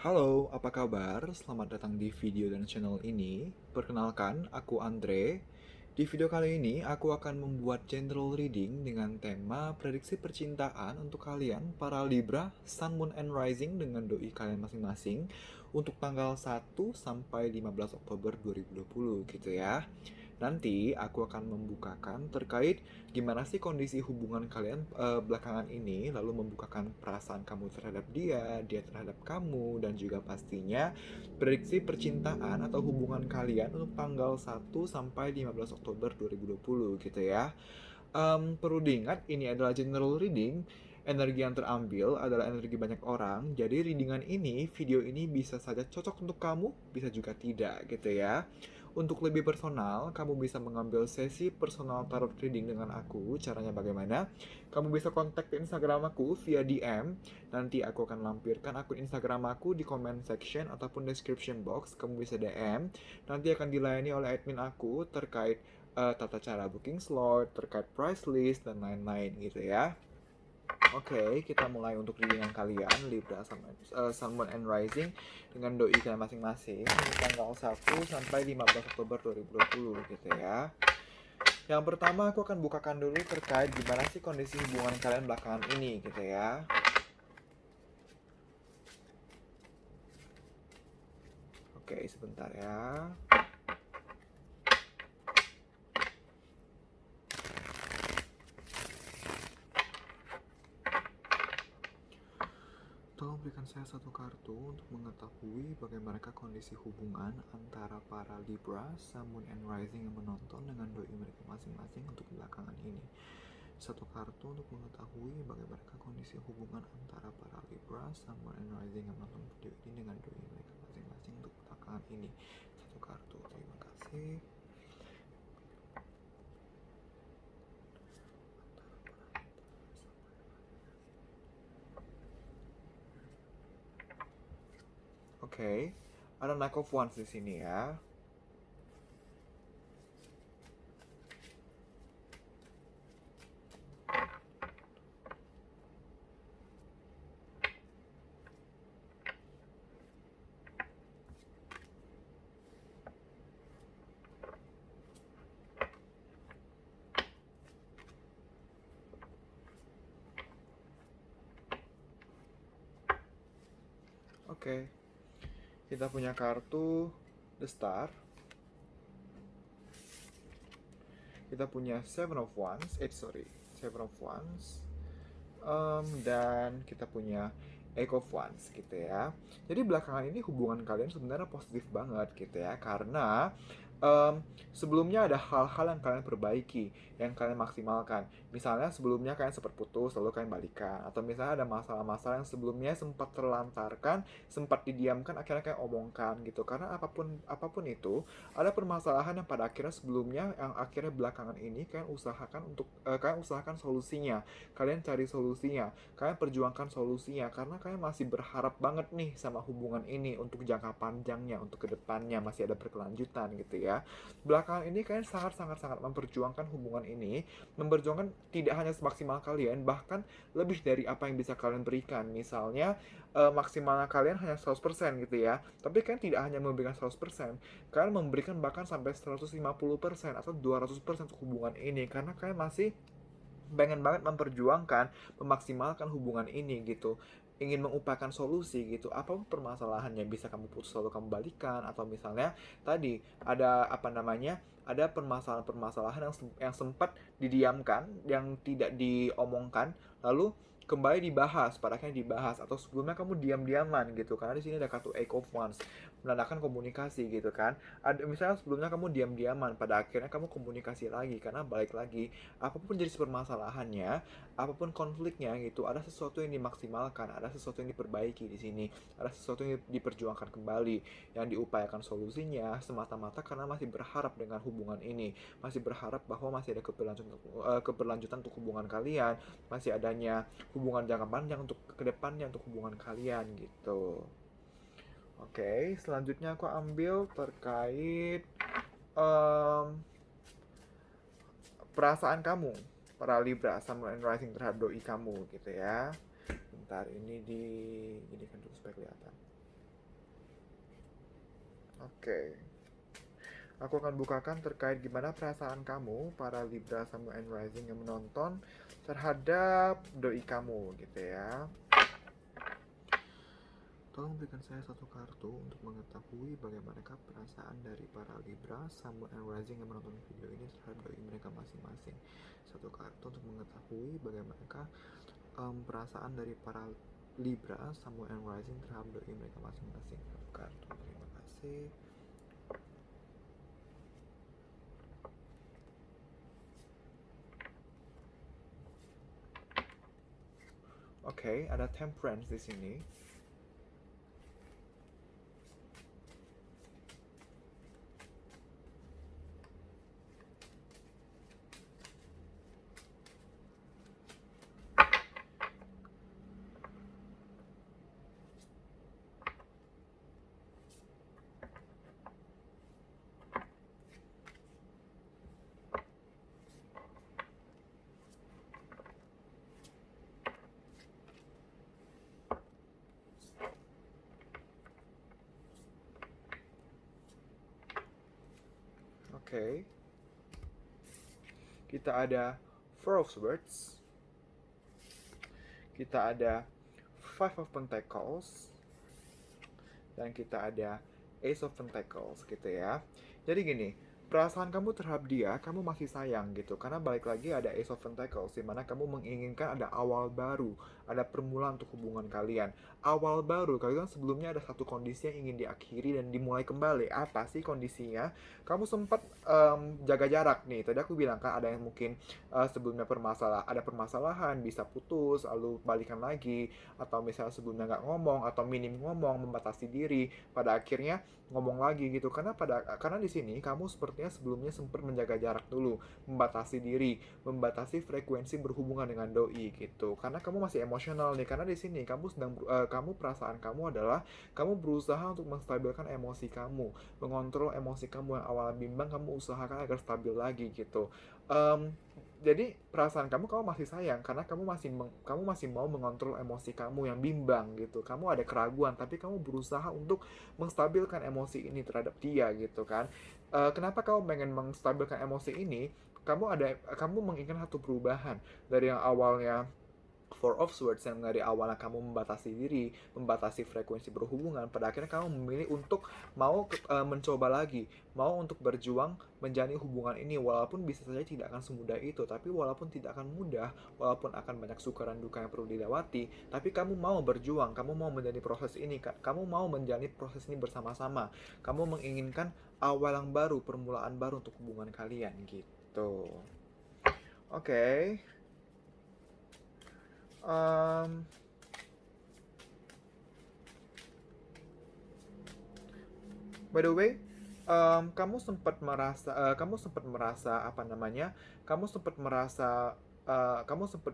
Halo, apa kabar? Selamat datang di video dan channel ini. Perkenalkan, aku Andre. Di video kali ini, aku akan membuat general reading dengan tema prediksi percintaan untuk kalian, para Libra, Sun, Moon, and Rising dengan doi kalian masing-masing untuk tanggal 1 sampai 15 Oktober 2020 gitu ya. Nanti aku akan membukakan terkait gimana sih kondisi hubungan kalian belakangan ini, lalu membukakan perasaan kamu terhadap dia, dia terhadap kamu, dan juga pastinya prediksi percintaan atau hubungan kalian untuk tanggal 1 sampai 15 Oktober 2020 gitu ya. Perlu diingat ini adalah general reading. Energi yang terambil adalah energi banyak orang. Jadi readingan ini, video ini bisa saja cocok untuk kamu, bisa juga tidak gitu ya. Untuk lebih personal, kamu bisa mengambil sesi personal tarot reading dengan aku. Caranya bagaimana? Kamu bisa kontak ke Instagram aku via DM. Nanti aku akan lampirkan akun Instagram aku di comment section ataupun description box. Kamu bisa DM. Nanti akan dilayani oleh admin aku terkait tata cara booking slot, terkait price list, dan lain-lain gitu ya. Oke, kita mulai untuk readingan kalian Libra, Sun, Moon, and Rising dengan doi kalian masing-masing di tanggal 1 sampai 15 Oktober 2020 gitu ya. Yang pertama aku akan bukakan dulu terkait gimana sih kondisi hubungan kalian belakangan ini gitu ya. Oke, sebentar ya. Tolong berikan saya satu kartu untuk mengetahui bagaimana kondisi hubungan antara para Libra, Sun, Moon, and Rising yang menonton dengan doi mereka masing-masing untuk belakangan ini. Satu kartu untuk mengetahui bagaimana kondisi hubungan antara para Libra, Sun, Moon, and Rising yang menonton video ini dengan doi mereka masing-masing untuk belakangan ini. Satu kartu, terima kasih. Oke, ada Knight of Wands di sini ya. Oke, kita punya kartu The Star. Kita punya Seven of Wands, Seven of Wands. Dan kita punya Eight of Wands gitu ya. Jadi belakangan ini hubungan kalian sebenarnya positif banget gitu ya, karena sebelumnya ada hal-hal yang kalian perbaiki, yang kalian maksimalkan. Misalnya sebelumnya kalian sempat putus, lalu kalian balikan. Atau misalnya ada masalah-masalah yang sebelumnya sempat terlantarkan, sempat didiamkan, akhirnya kalian omongkan gitu. Karena apapun itu, ada permasalahan yang pada akhirnya sebelumnya, yang akhirnya belakangan ini kalian usahakan solusinya. Kalian cari solusinya, kalian perjuangkan solusinya, karena kalian masih berharap banget nih sama hubungan ini untuk jangka panjangnya, untuk kedepannya masih ada berkelanjutan gitu ya. Belakangan ini kalian sangat memperjuangkan hubungan ini, memperjuangkan tidak hanya semaksimal kalian, bahkan lebih dari apa yang bisa kalian berikan. Misalnya maksimalnya kalian hanya 100% gitu ya, tapi kalian tidak hanya memberikan 100%, kalian memberikan bahkan sampai 150% atau 200% untuk hubungan ini, karena kalian masih pengen banget memperjuangkan, memaksimalkan hubungan ini gitu, ingin mengupayakan solusi gitu. Apapun permasalahannya, bisa kamu putus lalu kamu balikan, atau misalnya tadi ada apa namanya, ada permasalahan-permasalahan yang sempat didiamkan, yang tidak diomongkan, lalu kembali dibahas, pada akhirnya dibahas, atau sebelumnya kamu diam-diaman gitu. Karena di sini ada kartu Eight of Wands, menandakan komunikasi gitu kan. Ada misalnya sebelumnya kamu diam-diaman, pada akhirnya kamu komunikasi lagi, karena balik lagi, apapun jenis permasalahannya, apapun konfliknya gitu, ada sesuatu yang dimaksimalkan, ada sesuatu yang diperbaiki di sini, ada sesuatu yang diperjuangkan kembali, yang diupayakan solusinya semata-mata karena masih berharap dengan hubungan ini, masih berharap bahwa masih ada keberlanjutan untuk hubungan kalian, masih adanya hubungan jangka panjang untuk kedepannya untuk hubungan kalian gitu. Oke, selanjutnya aku ambil terkait um, perasaan kamu, para Libra, Sun, Moon, and Rising terhadap doi kamu gitu ya. Bentar, ini dijadikan dulu supaya kelihatan. Oke. Aku akan bukakan terkait gimana perasaan kamu, para Libra, Sun, and Rising yang menonton terhadap doi kamu gitu ya. Tolong berikan saya satu kartu untuk mengetahui bagaimanakah perasaan dari para Libra, Sun, and Rising yang menonton video ini terhadap doi mereka masing-masing. Satu kartu untuk mengetahui bagaimanakah perasaan dari para Libra, Sun, and Rising terhadap doi mereka masing-masing. Satu kartu, terima kasih. Oke, ada Temperance di sini. Oke. Kita ada Four of Swords. Kita ada Five of Pentacles. Dan kita ada Ace of Pentacles gitu ya. Jadi gini, perasaan kamu terhadap dia, kamu masih sayang gitu. Karena balik lagi ada Ace of Pentacles, dimana kamu menginginkan ada awal baru, ada permulaan untuk hubungan kalian. Awal baru, kalian sebelumnya ada satu kondisi yang ingin diakhiri dan dimulai kembali. Apa sih kondisinya? Kamu sempat jaga jarak nih. Tadi aku bilang kan ada yang mungkin sebelumnya ada permasalahan, bisa putus, lalu balikan lagi. Atau misalnya sebelumnya nggak ngomong, atau minim ngomong, membatasi diri. Pada akhirnya ngomong lagi gitu. Karena di sini kamu sepertinya sebelumnya sempat menjaga jarak dulu, membatasi diri, membatasi frekuensi berhubungan dengan doi gitu. Karena kamu masih emosional nih. Karena di sini kamu perasaan kamu adalah kamu berusaha untuk menstabilkan emosi kamu, mengontrol emosi kamu yang awalnya bimbang, kamu usahakan agar stabil lagi gitu. Jadi perasaan kamu masih sayang karena kamu masih mau mengontrol emosi kamu yang bimbang gitu. Kamu ada keraguan tapi kamu berusaha untuk menstabilkan emosi ini terhadap dia gitu kan. Kenapa kamu pengen menstabilkan emosi ini? Kamu menginginkan satu perubahan dari yang awalnya Four of Swords yang dari awalnya kamu membatasi diri, membatasi frekuensi berhubungan, pada akhirnya kamu memilih untuk mencoba lagi, mau untuk berjuang menjalani hubungan ini, walaupun bisa saja tidak akan semudah itu, tapi walaupun tidak akan mudah, walaupun akan banyak suka dan duka yang perlu dilewati, tapi kamu mau berjuang, kamu mau menjalani proses ini, kamu mau menjalani proses ini bersama-sama, kamu menginginkan awal yang baru, permulaan baru untuk hubungan kalian gitu. Oke. By the way, kamu sempat merasa apa namanya? Kamu sempat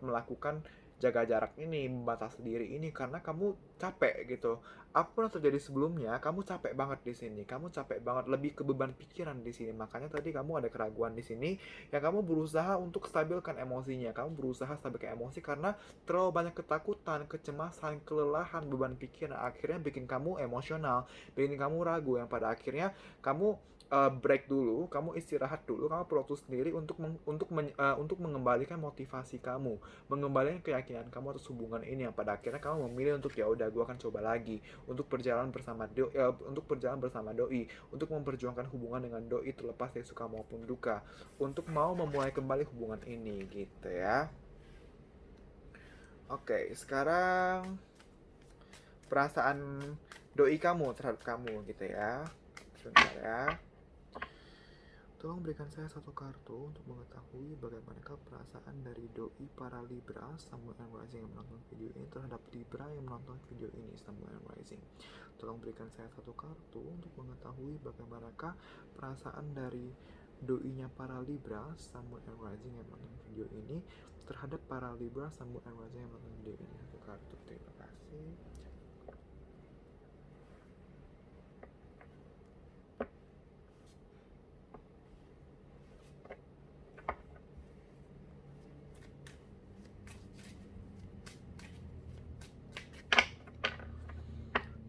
melakukan jaga jarak ini, membatasi diri ini karena kamu capek gitu. Apapun yang terjadi sebelumnya, kamu capek banget di sini. Kamu capek banget, lebih ke beban pikiran di sini. Makanya tadi kamu ada keraguan di sini, yang kamu berusaha untuk stabilkan emosinya. Kamu berusaha stabilkan emosi karena terlalu banyak ketakutan, kecemasan, kelelahan, beban pikiran akhirnya bikin kamu emosional, bikin kamu ragu yang pada akhirnya kamu break dulu, kamu istirahat dulu, kamu perlu waktu sendiri untuk mengembalikan motivasi kamu, mengembalikan keyakinan kamu atas hubungan ini yang pada akhirnya kamu memilih untuk ya udah gue akan coba lagi untuk berjalan bersama doi, untuk memperjuangkan hubungan dengan doi terlepas dari suka maupun duka, untuk mau memulai kembali hubungan ini gitu ya. Oke, sekarang perasaan doi kamu terhadap kamu gitu ya. Sebentar ya. Tolong berikan saya satu kartu untuk mengetahui bagaimanakah perasaan dari doi para Libra, Samuel and Rising yang menonton video ini terhadap Libra yang menonton video ini, Samuel and Rising. Tolong berikan saya satu kartu untuk mengetahui bagaimanakah perasaan dari doinya para Libra, Samuel and Rising yang menonton video ini terhadap para Libra, Samuel and Rising yang menonton video ini. Satu kartu, terima kasih.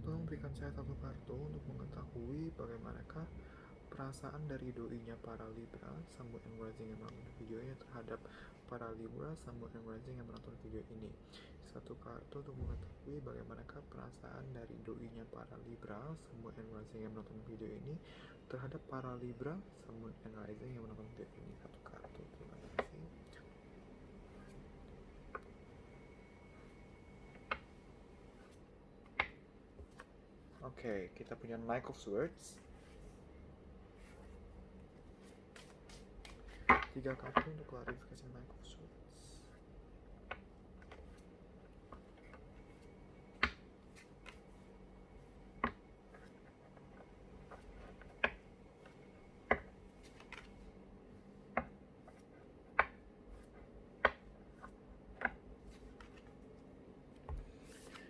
Tolong berikan berikan saya satu kartu untuk mengetahui bagaimanakah perasaan dari doinya para Libra, Sun, Moon, and Rising yang menonton videonya terhadap para Libra, Sun, Moon, and Rising yang menonton video ini. Satu kartu untuk mengetahui bagaimanakah perasaan dari doinya para Libra, Sun, Moon, and Rising yang menonton video ini terhadap para Libra, Sun, Moon, and Rising yang menonton video ini. Satu kartu, terima kasih. Oke, kita punya Knight of Swords. 3 kartu untuk klarifikasi Knight of Swords.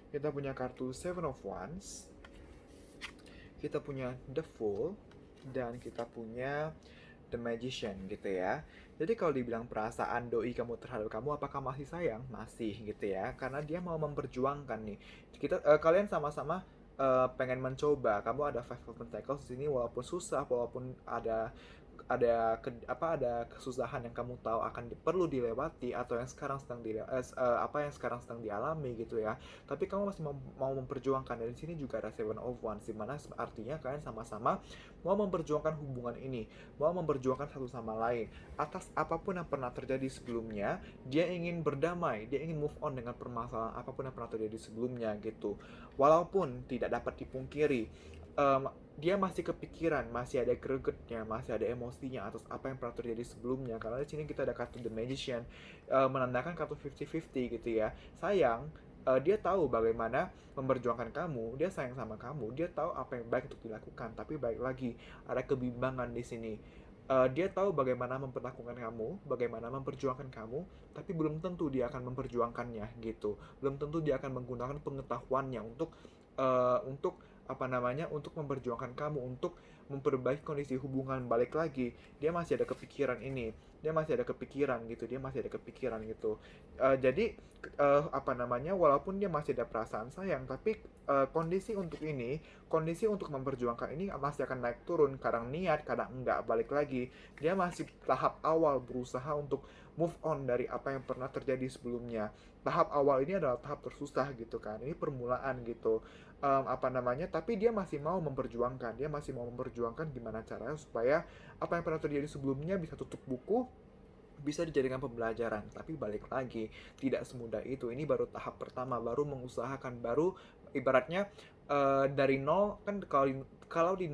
Kita punya kartu Seven of Wands, kita punya The Fool, dan kita punya The Magician gitu ya. Jadi kalau dibilang perasaan doi kamu terhadap kamu, apakah masih sayang? Masih gitu ya, karena dia mau memperjuangkan nih. Kalian sama-sama pengen mencoba. Kamu ada Five of Pentacles di sini, walaupun susah, walaupun ada kesusahan yang kamu tahu akan perlu dilewati atau yang sekarang yang sekarang sedang dialami gitu ya, tapi kamu masih mau memperjuangkan. Dan di sini juga ada Seven of Wands, dimana artinya kalian sama-sama mau memperjuangkan hubungan ini, mau memperjuangkan satu sama lain atas apapun yang pernah terjadi sebelumnya. Dia ingin berdamai, dia ingin move on dengan permasalahan apapun yang pernah terjadi sebelumnya gitu. Walaupun tidak dapat dipungkiri, dia masih kepikiran, masih ada gregetnya, masih ada emosinya atas apa yang pernah terjadi sebelumnya. Karena di sini kita ada kartu The Magician, menandakan kartu 50-50 gitu ya. Sayang, dia tahu bagaimana memperjuangkan kamu, dia sayang sama kamu, dia tahu apa yang baik untuk dilakukan. Tapi baik lagi, ada kebimbangan di sini. Dia tahu bagaimana memperlakukan kamu, bagaimana memperjuangkan kamu, tapi belum tentu dia akan memperjuangkannya gitu. Belum tentu dia akan menggunakan pengetahuannya untuk untuk memperjuangkan kamu, untuk memperbaiki kondisi hubungan. Balik lagi, dia masih ada kepikiran ini, dia masih ada kepikiran gitu, jadi walaupun dia masih ada perasaan sayang, tapi kondisi untuk memperjuangkan ini masih akan naik turun, kadang niat, kadang enggak. Balik lagi, dia masih tahap awal berusaha untuk move on dari apa yang pernah terjadi sebelumnya. Tahap awal ini adalah tahap tersusah gitu kan, ini permulaan gitu. Tapi dia masih mau memperjuangkan gimana caranya supaya apa yang pernah terjadi sebelumnya bisa tutup buku, bisa dijadikan pembelajaran. Tapi balik lagi, tidak semudah itu. Ini baru tahap pertama, baru mengusahakan, baru ibaratnya dari nol kan. Kalau di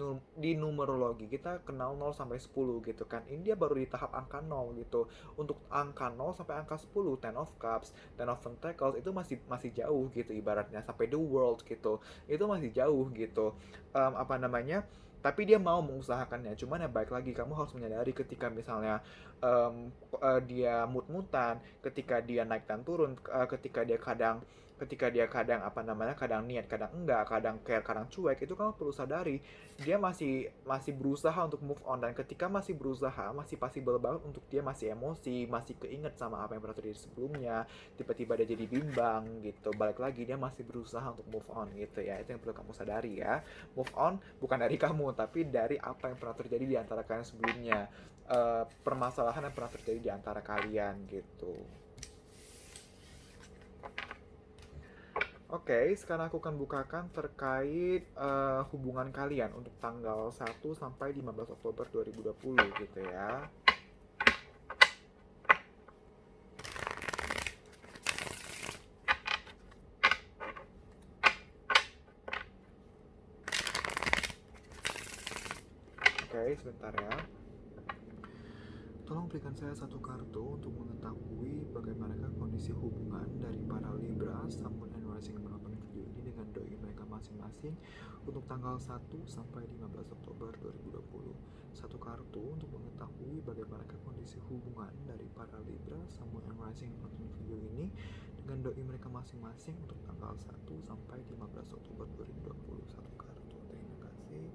numerologi kita kenal 0 sampai 10 gitu kan. Ini dia baru di tahap angka 0 gitu. Untuk angka 0 sampai angka 10, Ten of Cups, Ten of Pentacles itu masih jauh gitu ibaratnya, sampai the world gitu. Itu masih jauh gitu. Tapi dia mau mengusahakannya. Cuman ya baik lagi, kamu harus menyadari ketika misalnya dia mut-mutan, ketika dia naik dan turun, ketika dia kadang kadang niat, kadang enggak, kadang care, kadang cuek. Itu kamu perlu sadari, dia masih berusaha untuk move on. Dan ketika masih berusaha, masih possible banget untuk dia masih emosi, masih keinget sama apa yang pernah terjadi sebelumnya, tiba-tiba dia jadi bimbang gitu. Balik lagi, dia masih berusaha untuk move on gitu ya. Itu yang perlu kamu sadari ya. Move on bukan dari kamu, tapi dari apa yang pernah terjadi di antara kalian sebelumnya, permasalahan yang pernah terjadi di antara kalian gitu. Oke, sekarang aku akan bukakan terkait hubungan kalian untuk tanggal 1 sampai 15 Oktober 2020 gitu ya. Oke, sebentar ya. Tolong berikan saya satu kartu untuk mengetahui bagaimanakah kondisi hubungan dari para Libra, Sun, Moon, and Rising yang menonton video ini dengan doi mereka masing-masing untuk tanggal 1 sampai 15 Oktober 2020. Satu kartu untuk mengetahui bagaimanakah kondisi hubungan dari para Libra, Sun, Moon, and Rising yang menonton video ini dengan doi mereka masing-masing untuk tanggal 1 sampai 15 Oktober 2020. Satu kartu, terima kasih.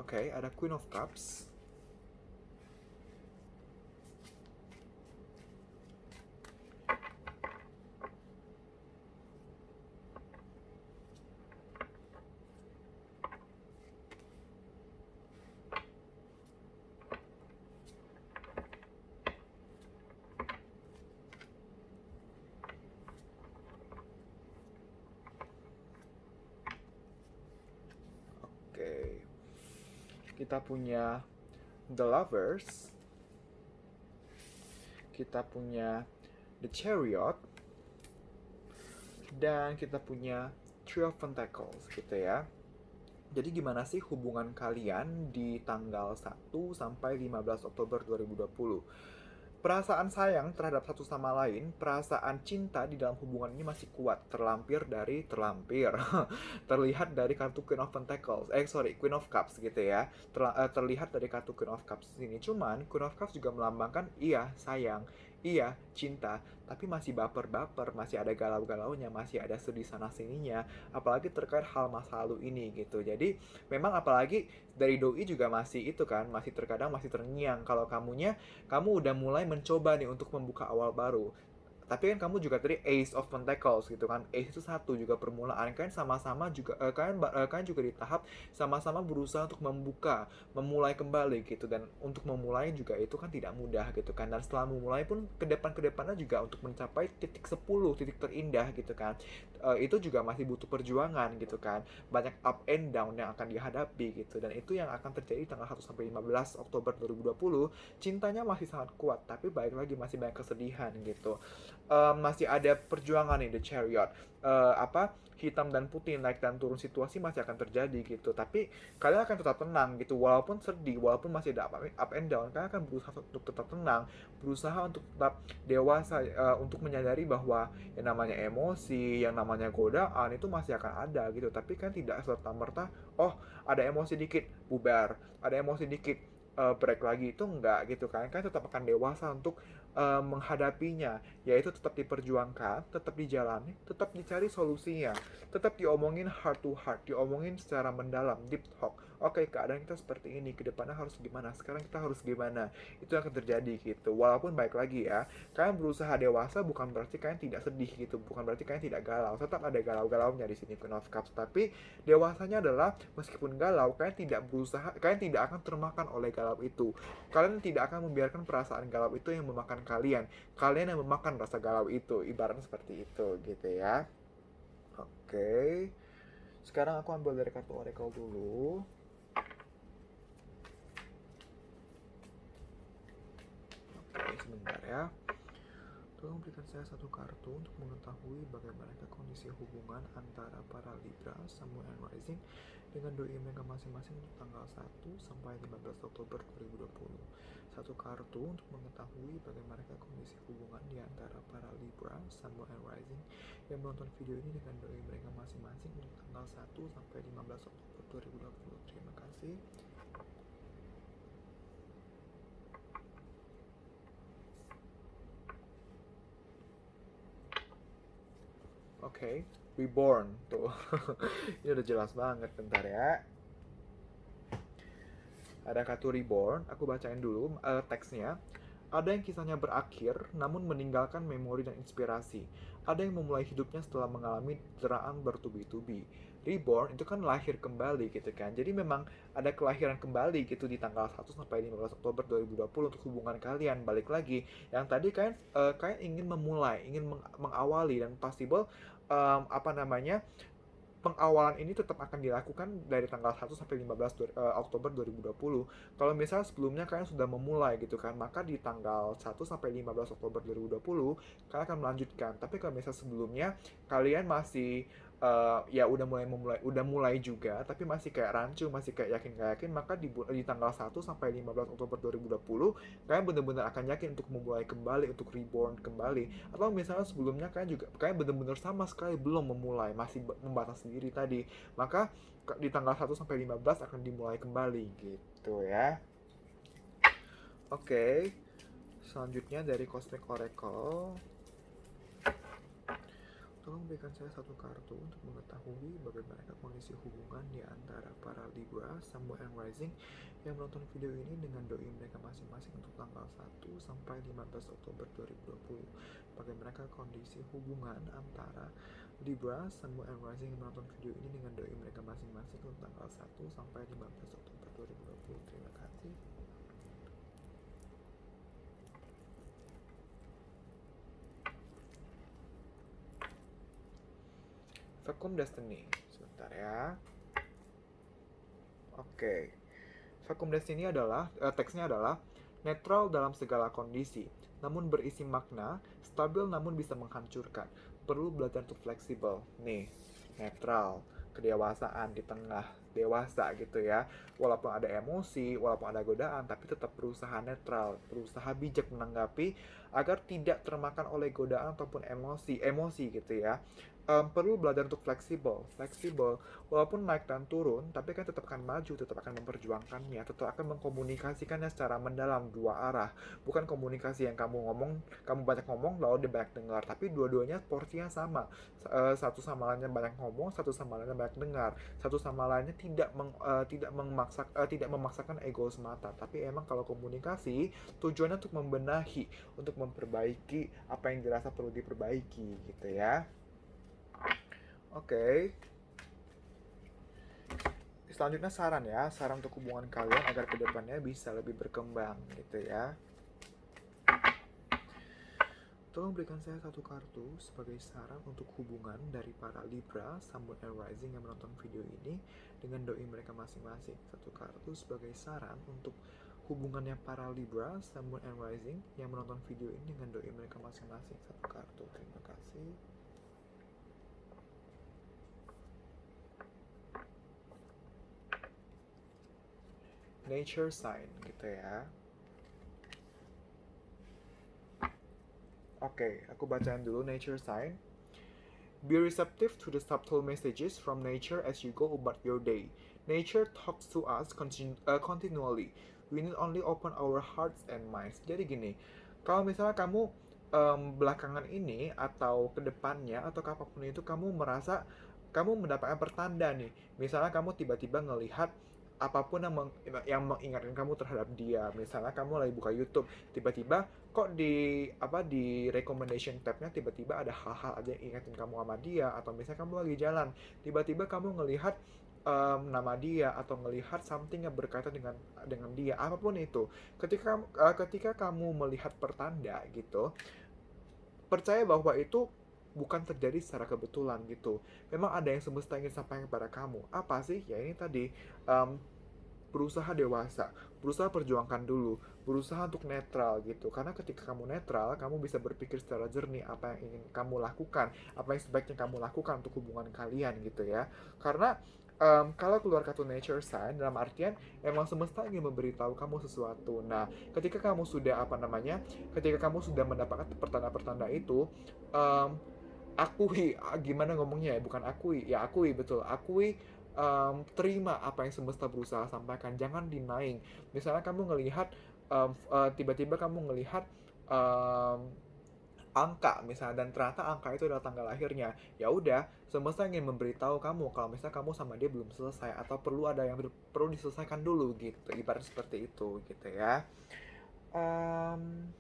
Oke, ada Queen of Cups, kita punya The Lovers, kita punya The Chariot, dan kita punya Three of Pentacles gitu ya. Jadi gimana sih hubungan kalian di tanggal 1 sampai 15 Oktober 2020? Perasaan sayang terhadap satu sama lain, perasaan cinta di dalam hubungan ini masih kuat, terlampir dari terlampir. Terlihat dari kartu Queen of Pentacles, Queen of Cups gitu ya. Terlihat dari kartu Queen of Cups ini. Cuman Queen of Cups juga melambangkan iya sayang, iya cinta, tapi masih baper-baper, masih ada galau-galaunya, masih ada sedih sana sininya, apalagi terkait hal masa lalu ini gitu. Jadi memang apalagi dari doi juga masih itu kan, masih terkadang masih terngiang kalau kamu udah mulai mencoba nih untuk membuka awal baru. Tapi kan kamu juga tadi Ace of Pentacles gitu kan. Ace itu satu juga permulaan. Kalian sama-sama juga kalian juga di tahap sama-sama berusaha untuk memulai kembali gitu, dan untuk memulai juga itu kan tidak mudah gitu kan. Dan setelah memulai pun ke depannya juga untuk mencapai titik 10, titik terindah gitu kan. Itu juga masih butuh perjuangan gitu kan. Banyak up and down yang akan dihadapi gitu, dan itu yang akan terjadi tanggal 1 sampai 15 Oktober 2020. Cintanya masih sangat kuat, tapi balik lagi masih banyak kesedihan gitu. Masih ada perjuangan nih, The Chariot. Hitam dan putih, naik dan turun situasi masih akan terjadi gitu, tapi kalian akan tetap tenang gitu, walaupun sedih, walaupun masih ada up and down, kalian akan berusaha untuk tetap tenang, berusaha untuk tetap dewasa, untuk menyadari bahwa yang namanya emosi, yang namanya godaan itu masih akan ada gitu, tapi kan tidak serta merta oh ada emosi dikit bubar, ada emosi dikit break lagi, itu enggak gitu kan. Kan tetap akan dewasa untuk menghadapinya, yaitu tetap diperjuangkan, tetap dijalani, tetap dicari solusinya, tetap diomongin heart to heart, diomongin secara mendalam, deep talk. Oke, keadaan kita seperti ini, kedepannya harus gimana, sekarang kita harus gimana, itu akan terjadi gitu. Walaupun baik lagi ya, kalian berusaha dewasa bukan berarti kalian tidak sedih gitu, bukan berarti kalian tidak galau, tetap ada galau-galaunya di sini Queen of Cups. Tapi dewasanya adalah meskipun galau, kalian tidak akan termakan oleh galau itu. Kalian tidak akan membiarkan perasaan galau itu yang memakan kalian. Kalian yang memakan rasa galau itu, ibaratnya seperti itu gitu ya. Oke. Sekarang aku ambil dari kartu Oracle dulu. Oke, sebentar ya. Tolong berikan saya satu kartu untuk mengetahui bagaimana kondisi hubungan antara para Libra, Sun, Moon, and Rising dengan doi mereka masing-masing untuk tanggal 1 sampai 15 Oktober 2020. Satu kartu untuk mengetahui bagaimana kondisi hubungan di antara para Libra, Sun, Moon, and Rising yang menonton video ini dengan doi mereka masing-masing untuk tanggal 1 sampai 15 Oktober 2020. Terima kasih. Oke, Reborn tuh. Ini udah jelas banget, bentar ya. Ada kartu Reborn, aku bacain dulu teksnya. Ada yang kisahnya berakhir, namun meninggalkan memori dan inspirasi. Ada yang memulai hidupnya setelah mengalami deraan bertubi-tubi. Reborn itu kan lahir kembali gitu kan. Jadi memang ada kelahiran kembali gitu di tanggal 1 sampai 15 Oktober 2020 untuk hubungan kalian. Balik lagi, yang tadi kalian ingin memulai, ingin mengawali, dan possible pengawalan ini tetap akan dilakukan dari tanggal 1 sampai 15 Oktober 2020. Kalau misalnya sebelumnya kalian sudah memulai gitu kan, maka di tanggal 1 sampai 15 Oktober 2020 kalian akan melanjutkan. Tapi kalau misalnya sebelumnya kalian masih ya udah mulai juga, tapi masih kayak rancu, masih kayak yakin gak yakin, maka di tanggal 1 sampai 15 Oktober 2020 kalian benar-benar akan yakin untuk memulai kembali, untuk reborn kembali. Atau misalnya sebelumnya kalian benar-benar sama sekali belum memulai, masih membatasi diri tadi, maka di tanggal 1 sampai 15 akan dimulai kembali gitu ya. Oke. Selanjutnya dari Cosmic Oracle. Tolong berikan saya satu kartu untuk mengetahui bagaimana kondisi hubungan di antara para Libra, Sun, Moon, and Rising yang menonton video ini dengan doi mereka masing-masing untuk tanggal 1 sampai 15 Oktober 2020. Bagaimana kondisi hubungan antara Libra, Sun, Moon, and Rising yang menonton video ini dengan doi mereka masing-masing untuk tanggal 1 sampai 15 Oktober 2020. Terima kasih. Vacuum Destiny. Sebentar ya. Oke. Vacuum di sini adalah teksnya adalah netral dalam segala kondisi, namun berisi makna, stabil namun bisa menghancurkan. Perlu belajar untuk fleksibel. Nih, netral, kedewasaan di tengah, dewasa gitu ya. Walaupun ada emosi, walaupun ada godaan, tapi tetap berusaha netral, berusaha bijak menanggapi agar tidak termakan oleh godaan ataupun emosi gitu ya. Perlu belajar untuk fleksibel walaupun naik dan turun, tapi kan tetap akan maju, tetap akan memperjuangkannya, tetap akan mengkomunikasikannya secara mendalam dua arah. Bukan komunikasi yang kamu banyak ngomong lalu dia banyak dengar, tapi dua-duanya porsinya sama. Satu sama lainnya banyak ngomong, satu sama lainnya banyak dengar, satu sama lainnya tidak memaksakan ego semata, tapi emang kalau komunikasi tujuannya untuk membenahi, untuk memperbaiki apa yang dirasa perlu diperbaiki gitu ya. Oke. Selanjutnya saran untuk hubungan kalian agar kedepannya bisa lebih berkembang gitu ya. Tolong berikan saya satu kartu sebagai saran untuk hubungan dari para Libra, Sun, Moon, and Rising yang menonton video ini dengan doi mereka masing-masing. Satu kartu sebagai saran untuk hubungannya para Libra, Sun, Moon, and Rising yang menonton video ini dengan doi mereka masing-masing. Satu kartu, terima kasih. Nature sign gitu ya. Oke, aku bacain dulu nature sign. Be receptive to the subtle messages from nature as you go about your day. Nature talks to us continually. We need only open our hearts and minds. Jadi gini, kalau misalnya kamu belakangan ini atau kedepannya atau apapun itu kamu merasa kamu mendapatkan pertanda nih. Misalnya kamu tiba-tiba ngelihat apapun yang mengingatkan kamu terhadap dia. Misalnya kamu lagi buka YouTube, tiba-tiba kok di recommendation tabnya tiba-tiba ada hal-hal aja yang ingetin kamu sama dia, atau misalnya kamu lagi jalan tiba-tiba kamu ngelihat nama dia atau ngelihat something yang berkaitan dengan dia, apapun itu. Ketika kamu melihat pertanda gitu, percaya bahwa itu bukan terjadi secara kebetulan gitu. Memang ada yang semesta ingin sampaikan kepada kamu. Apa sih? Ya ini tadi, um, berusaha dewasa, berusaha perjuangkan dulu, berusaha untuk netral gitu. Karena ketika kamu netral, kamu bisa berpikir secara jernih apa yang ingin kamu lakukan, apa yang sebaiknya kamu lakukan untuk hubungan kalian gitu ya. Karena kalau keluar kartu nature sign dalam artian emang semesta ingin memberitahu kamu sesuatu. Nah, ketika kamu sudah ketika kamu sudah mendapatkan pertanda-pertanda itu, um, akui, gimana ngomongnya ya, bukan akui ya, akui, betul, akui, terima apa yang semesta berusaha sampaikan, jangan denying. Misalnya kamu ngelihat tiba-tiba kamu ngelihat um, angka misalnya, dan ternyata angka itu adalah tanggal lahirnya, ya udah, semesta ingin memberitahu kamu kalau misalnya kamu sama dia belum selesai atau perlu diselesaikan dulu gitu, ibarat seperti itu gitu ya. um,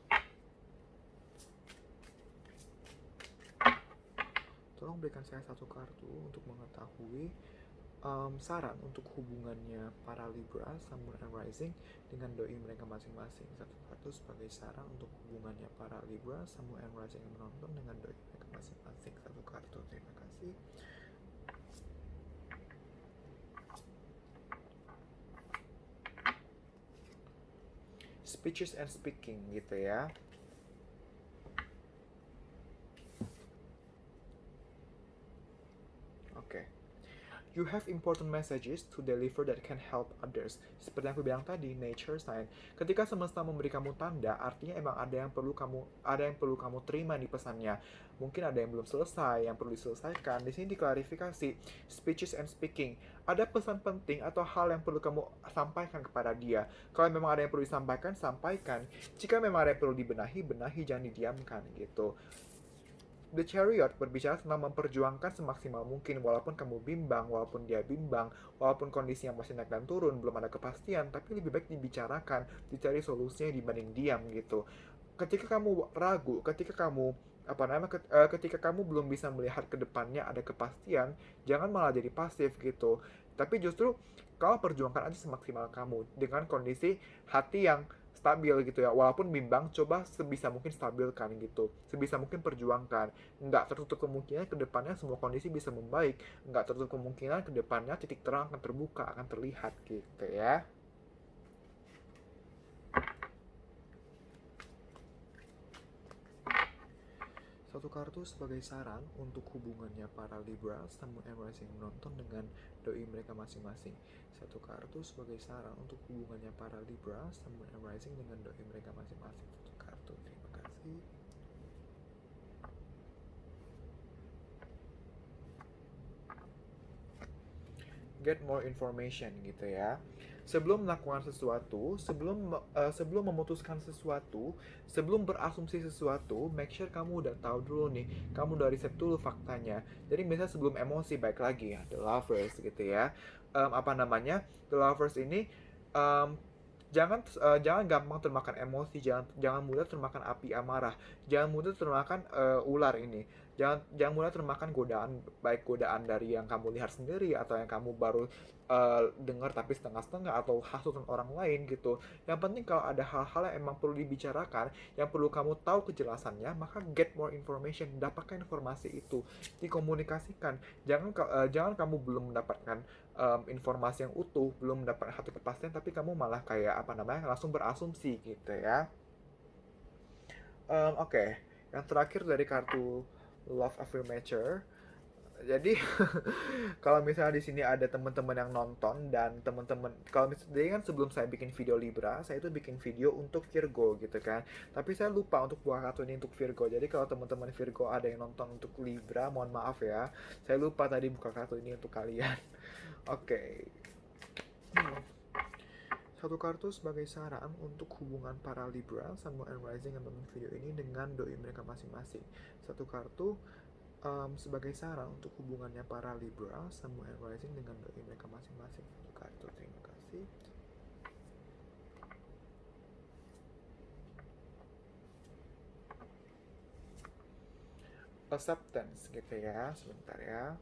Tolong berikan saya satu kartu untuk mengetahui saran untuk hubungannya para Libra, Sun, Moon, and Rising dengan doi mereka masing-masing. Satu kartu sebagai saran untuk hubungannya para Libra, Sun, Moon, and Rising yang menonton dengan doi mereka masing-masing. Satu kartu, terima kasih. Speeches and speaking gitu ya. Oke. You have important messages to deliver that can help others. Seperti yang aku bilang tadi, nature sign. Ketika semesta memberi kamu tanda, artinya emang ada yang perlu kamu terima di pesannya. Mungkin ada yang belum selesai, yang perlu diselesaikan. Di sini diklarifikasi, speeches and speaking. Ada pesan penting atau hal yang perlu kamu sampaikan kepada dia. Kalau memang ada yang perlu disampaikan, sampaikan. Jika memang ada yang perlu dibenahi, jangan didiamkan gitu. The Chariot berbicara tentang memperjuangkan semaksimal mungkin, walaupun kamu bimbang, walaupun dia bimbang, walaupun kondisi yang masih naik dan turun, belum ada kepastian, tapi lebih baik dibicarakan, dicari solusinya dibanding diam gitu. Ketika kamu ragu, ketika kamu belum bisa melihat ke depannya ada kepastian, jangan malah jadi pasif gitu. Tapi justru kamu perjuangkan aja semaksimal kamu dengan kondisi hati yang stabil gitu ya. Walaupun bimbang, coba sebisa mungkin stabilkan gitu. Sebisa mungkin perjuangkan. Nggak tertutup kemungkinan ke depannya semua kondisi bisa membaik. Nggak tertutup kemungkinan ke depannya titik terang akan terbuka, akan terlihat gitu ya. Satu kartu sebagai saran untuk hubungannya para Libra Sun and Rising menonton dengan doi mereka masing-masing. Satu kartu sebagai saran untuk hubungannya para Libra Sun and Rising dengan doi mereka masing-masing. Satu kartu, terima kasih. Get more information gitu ya. Sebelum melakukan sesuatu, sebelum memutuskan sesuatu, sebelum berasumsi sesuatu, make sure kamu udah tahu dulu nih, kamu udah riset dulu faktanya. Jadi misalnya sebelum emosi, baik lagi ya, The Lovers gitu ya. The Lovers ini um, jangan gampang termakan emosi, jangan mudah termakan api amarah, jangan mudah termakan ular ini, jangan mudah termakan godaan, baik godaan dari yang kamu lihat sendiri atau yang kamu baru dengar tapi setengah-setengah, atau hasutan orang lain gitu. Yang penting kalau ada hal-hal yang emang perlu dibicarakan, yang perlu kamu tahu kejelasannya, maka get more information, dapatkan informasi itu, dikomunikasikan. Jangan kamu belum mendapatkan informasi yang utuh, belum mendapat satu kepastian, tapi kamu malah kayak langsung berasumsi gitu ya. Oke. Yang terakhir dari kartu Love Affirmator. Jadi kalau misalnya di sini ada teman-teman yang nonton dan teman-teman, kalau misalnya kan sebelum saya bikin video Libra, saya itu bikin video untuk Virgo gitu kan. Tapi saya lupa untuk buka kartu ini untuk Virgo. Jadi kalau teman-teman Virgo ada yang nonton untuk Libra, mohon maaf ya. Saya lupa tadi buka kartu ini untuk kalian. Oke. Satu kartu sebagai saran untuk hubungan para Libra, Sun, Moon, and Rising yang menonton video ini dengan doi mereka masing-masing. Satu kartu sebagai saran untuk hubungannya para Libra, Sun, Moon, and Rising dengan doi mereka masing-masing. Satu kartu, terima kasih. Acceptance gitu ya, sebentar ya.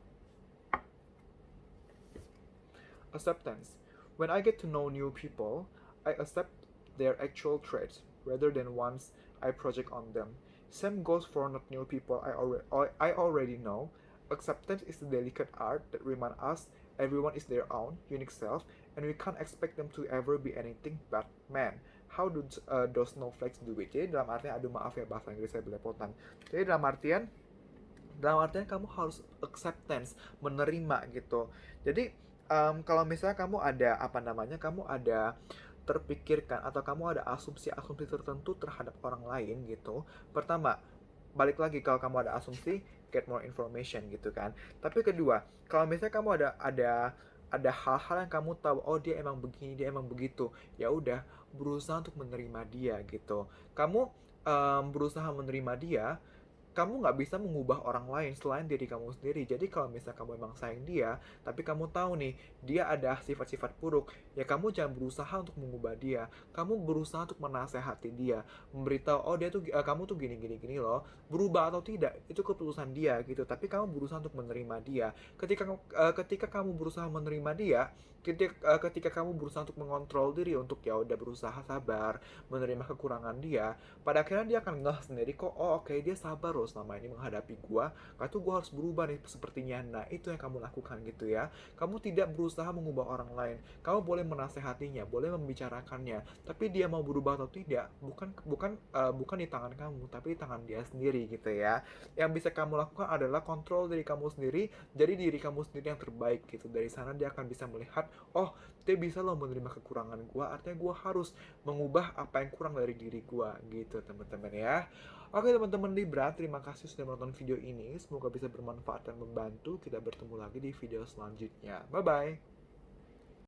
Acceptance. When I get to know new people, I accept their actual traits rather than ones I project on them. Same goes for not new people I already know. Acceptance is the delicate art that reminds us everyone is their own unique self, and we can't expect them to ever be anything but man. How do those snowflakes do it? Jadi dalam artian, aduh maaf ya bahasa Inggris saya belepotan. Jadi dalam artian kamu harus acceptance, menerima gitu. Jadi kalau misalnya kamu ada terpikirkan atau kamu ada asumsi-asumsi tertentu terhadap orang lain gitu. Pertama, balik lagi, kalau kamu ada asumsi, get more information gitu kan. Tapi kedua, kalau misalnya kamu ada hal-hal yang kamu tahu, oh dia emang begini, dia emang begitu, ya udah, berusaha untuk menerima dia gitu. Kamu berusaha menerima dia, kamu nggak bisa mengubah orang lain selain diri kamu sendiri. Jadi kalau misalnya kamu emang sayang dia, tapi kamu tahu nih, dia ada sifat-sifat buruk, ya kamu jangan berusaha untuk mengubah dia. Kamu berusaha untuk menasehati dia, memberitahu, oh dia tuh, kamu tuh gini loh. Berubah atau tidak, itu keputusan dia gitu. Tapi kamu berusaha untuk menerima dia. Ketika kamu berusaha menerima dia, ketika kamu berusaha untuk mengontrol diri untuk ya udah berusaha sabar, menerima kekurangan dia, pada akhirnya dia akan ngeh sendiri kok, oh oke, dia sabar loh selama ini menghadapi gua, itu gua harus berubah nih sepertinya. Nah itu yang kamu lakukan gitu ya. Kamu tidak berusaha mengubah orang lain, kamu boleh menasehatinya, boleh membicarakannya, tapi dia mau berubah atau tidak bukan di tangan kamu, tapi di tangan dia sendiri gitu ya. Yang bisa kamu lakukan adalah kontrol diri kamu sendiri, jadi diri kamu sendiri yang terbaik gitu. Dari sana dia akan bisa melihat, oh dia bisa loh menerima kekurangan gua, artinya gua harus mengubah apa yang kurang dari diri gua gitu teman-teman ya. Oke teman-teman Libra, terima kasih sudah menonton video ini. Semoga bisa bermanfaat dan membantu. Kita bertemu lagi di video selanjutnya. Bye-bye.